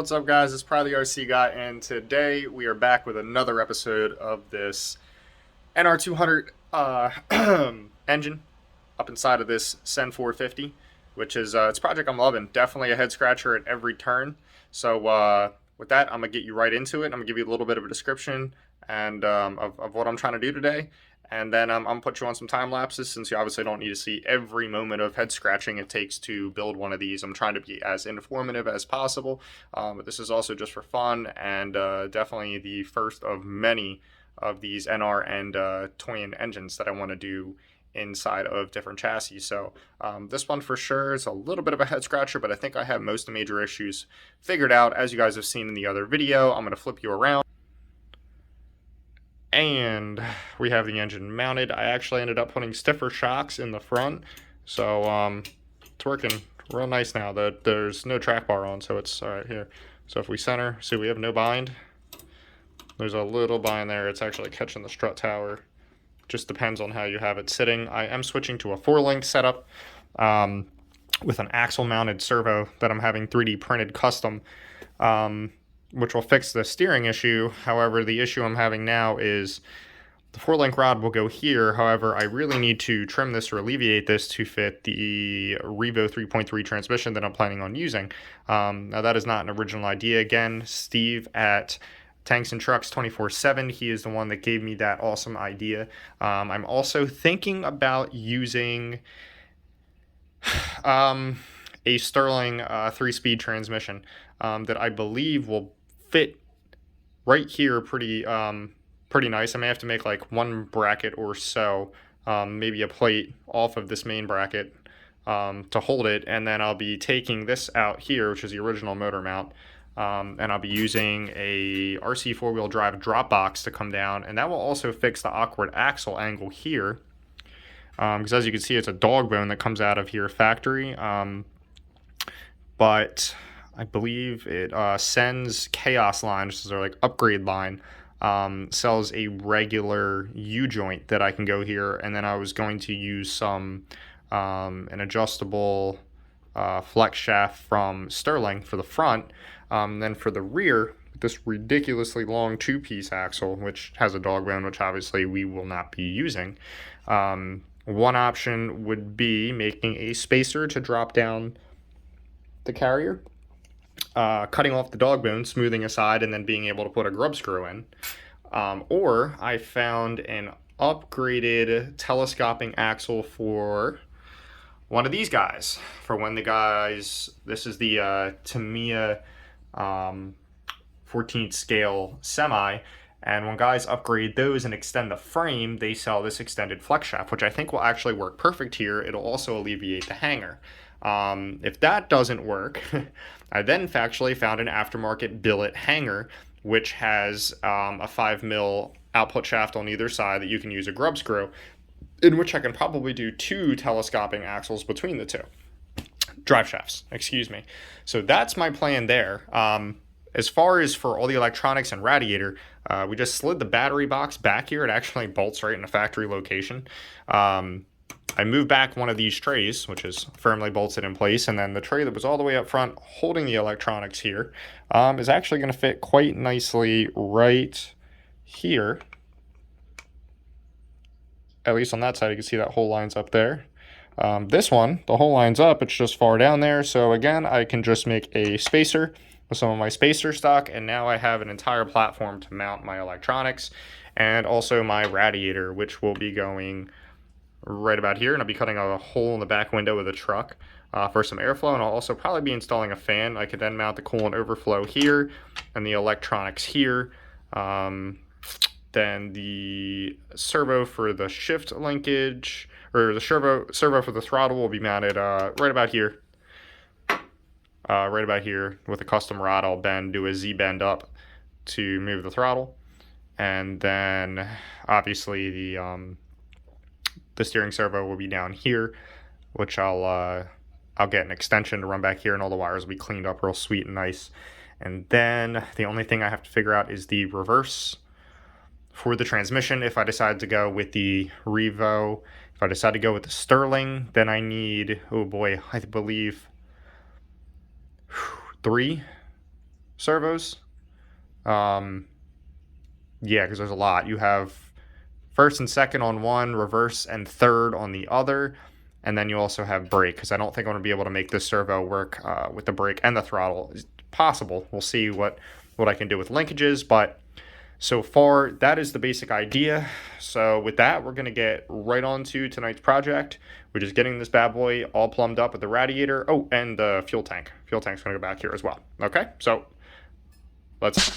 What's up, guys? It's probably the RC guy, and today we are back with another episode of this NR-200 engine up inside of this F450, which is it's a project I'm loving. Definitely a head scratcher at every turn. So with that, I'm gonna get you right into it. I'm gonna give you a little bit of a description and of what I'm trying to do today. And then I'm going to put you on some time lapses, since you obviously don't need to see every moment of head scratching it takes to build one of these. I'm trying to be as informative as possible, but this is also just for fun, and definitely the first of many of these NR and twin engines that I want to do inside of different chassis. So this one for sure is a little bit of a head scratcher, but I think I have most of the major issues figured out, as you guys have seen in the other video. I'm going to flip you around. And we have the engine mounted. I actually ended up putting stiffer shocks in the front, so it's working real nice now. That there's no track bar on, so it's all right here. So if we center, see, we have no bind. There's a little bind there. It's actually catching the strut tower. Just depends on how you have it sitting. I am switching to a 4-link setup with an axle mounted servo that I'm having 3D printed custom, which will fix the steering issue. However, the issue I'm having now is the 4-link rod will go here. However, I really need to trim this or alleviate this to fit the Revo 3.3 transmission that I'm planning on using. Now, that is not an original idea. Again, Steve at Tanks and Trucks 24/7, he is the one that gave me that awesome idea. I'm also thinking about using a Stirling 3-speed transmission that I believe will fit right here pretty nice. I may have to make like one bracket or so, maybe a plate off of this main bracket to hold it, and then I'll be taking this out here, which is the original motor mount, and I'll be using a RC 4-wheel drive drop box to come down, and that will also fix the awkward axle angle here, because as you can see, it's a dog bone that comes out of here factory, but I believe it sends Chaos line, which is their like upgrade line, sells a regular U-joint that I can go here, and then I was going to use some an adjustable flex shaft from Stirling for the front. Then for the rear, this ridiculously long 2-piece axle, which has a dog bone, which obviously we will not be using. One option would be making a spacer to drop down the carrier, cutting off the dog bone, smoothing aside, and then being able to put a grub screw in. Or I found an upgraded telescoping axle for one of these guys. For when the guys, this is the Tamiya 14th scale semi, and when guys upgrade those and extend the frame, they sell this extended flex shaft, which I think will actually work perfect here. It'll also alleviate the hanger. If that doesn't work, I then actually found an aftermarket billet hanger, which has a 5mm output shaft on either side that you can use a grub screw, in which I can probably do 2 telescoping axles between the 2. Drive shafts, excuse me. So that's my plan there. As far as for all the electronics and radiator, we just slid the battery box back here. It actually bolts right in the factory location. I moved back one of these trays, which is firmly bolted in place, and then the tray that was all the way up front holding the electronics here is actually going to fit quite nicely right here. At least on that side, you can see that hole lines up there. This one, the hole lines up, it's just far down there. So again, I can just make a spacer with some of my spacer stock, and now I have an entire platform to mount my electronics and also my radiator, which will be going right about here, and I'll be cutting a hole in the back window of the truck for some airflow, and I'll also probably be installing a fan. I could then mount the coolant overflow here and the electronics here. then the servo for the shift linkage, or the servo for the throttle will be mounted right about here. Right about here with a custom rod. I'll do a Z bend up to move the throttle, and then obviously the steering servo will be down here, which I'll get an extension to run back here, and all the wires will be cleaned up real sweet and nice. And then the only thing I have to figure out is the reverse for the transmission. If I decide to go with the Revo, if I decide to go with the Stirling, then I need, oh boy, I believe 3 servos. Yeah, because there's a lot. You have first and second on one, reverse and third on the other, and then you also have brake, because I don't think I'm going to be able to make this servo work with the brake and the throttle. It's possible. We'll see what I can do with linkages, but so far that is the basic idea. So with that, we're going to get right on to tonight's project, which is getting this bad boy all plumbed up with the radiator. Oh, and the fuel tank. Fuel tank's going to go back here as well. Okay, so let's...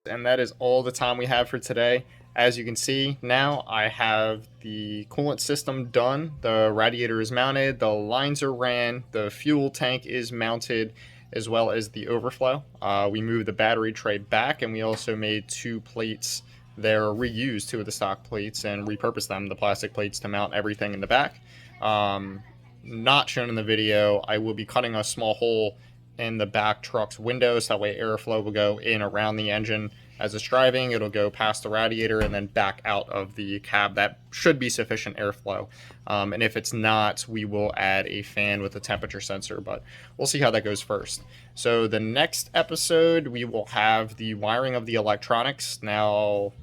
And that is all the time we have for today. As you can see now, I have the coolant system done. The radiator is mounted, the lines are ran, the fuel tank is mounted, as well as the overflow. We moved the battery tray back, and we also made 2 plates there, reused 2 of the stock plates and repurposed them, the plastic plates, to mount everything in the back. Not shown in the video, I will be cutting a small hole in the back truck's windows, that way airflow will go in around the engine As it's driving, it'll go past the radiator and then back out of the cab. That should be sufficient airflow. And if it's not, we will add a fan with a temperature sensor, but we'll see how that goes first. So the next episode, we will have the wiring of the electronics. Now,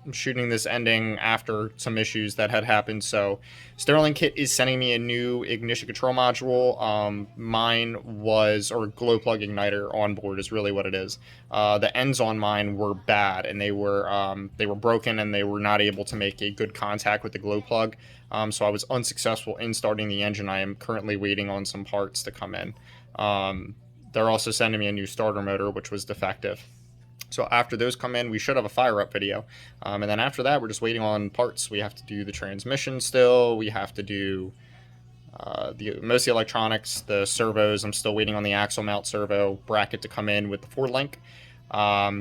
I'm shooting this ending after some issues that had happened. So Stirling Kit is sending me a new ignition control module. Mine was, or glow plug igniter on board is really what it is. The ends on mine were bad, and they were broken, and they were not able to make a good contact with the glow plug. So I was unsuccessful in starting the engine. I am currently waiting on some parts to come in. They're also sending me a new starter motor, which was defective. So after those come in, we should have a fire up video. And then after that, we're just waiting on parts. We have to do the transmission still. We have to do most of the electronics, the servos. I'm still waiting on the axle mount servo bracket to come in with the 4-link.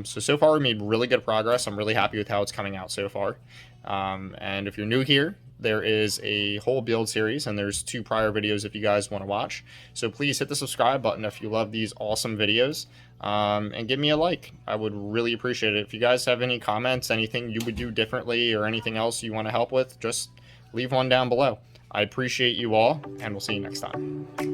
So far we made really good progress. I'm really happy with how it's coming out so far. And if you're new here, there is a whole build series, and there's 2 prior videos if you guys want to watch. So please hit the subscribe button if you love these awesome videos, and give me a like. I would really appreciate it. If you guys have any comments, anything you would do differently, or anything else you want to help with, just leave one down below. I appreciate you all, and we'll see you next time.